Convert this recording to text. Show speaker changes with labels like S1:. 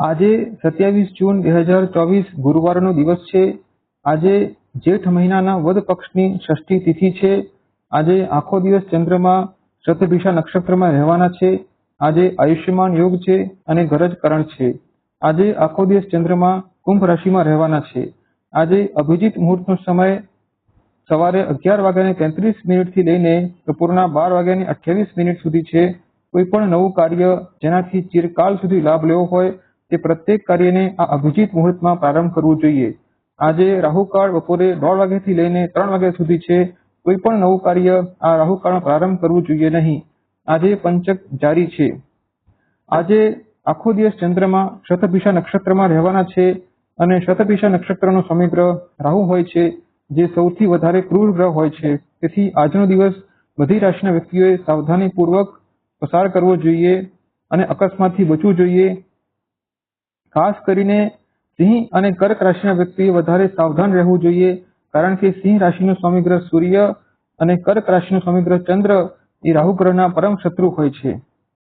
S1: આજે 27 જૂન 2024 ગુરુવારનો દિવસ છે। આજે જેઠ મહિનાના વદ પક્ષની ષષ્ઠી તિથિ છે। આજે આખો દિવસ ચંદ્રમા શતભિષા નક્ષત્રમાં રહેવાના છે। આજે આયુષ્યમાન યોગ છે અને ગરજ કરણ છે। આજે આખો દિવસ ચંદ્રમા કુંભ રાશિમાં રહેવાના છે। આજે અભિજીત મુહૂર્તનો સમય સવારે 11:33 થી લઈને બપોરના 12:28 સુધી છે। કોઈ પણ નવું કાર્ય જેનાથી ચિરકાલ સુધી લાભ લેવો હોય તે પ્રત્યેક કાર્યને આ અભિજીત મુહૂર્તમાં પ્રારંભ કરવું જોઈએ। આજે રાહુકાળ બપોરે 1:30 વાગ્યાથી લઈને 3 વાગ્યા સુધી છે। કોઈ પણ નવું કાર્ય આ રાહુકાળમાં પ્રારંભ કરવું જોઈએ નહીં। આજે પંચક જારી છે। આજે આખો દિવસ ચંદ્રમા શતભિષા નક્ષત્રમાં રહેવાના છે અને શતભિષા નક્ષત્રનો સ્વામી ગ્રહ રાહુ હોય છે, જે સૌથી વધારે ક્રૂર ગ્રહ હોય છે। તેથી આજનો દિવસ બધી રાશિના વ્યક્તિઓએ સાવધાનીપૂર્વક પસાર કરવો જોઈએ અને અકસ્માતથી બચવું જોઈએ। ખાસ કરીને સિંહ અને કર્ક રાશિના વ્યક્તિએ વધારે સાવધાન રહેવું જોઈએ, કારણ કે સિંહ રાશિનો સ્વામી ગ્રહ સૂર્ય અને કર્ક રાશિનો સ્વામી ગ્રહ ચંદ્ર એ રાહુ ગ્રહના પરમ શત્રુ હોય છે।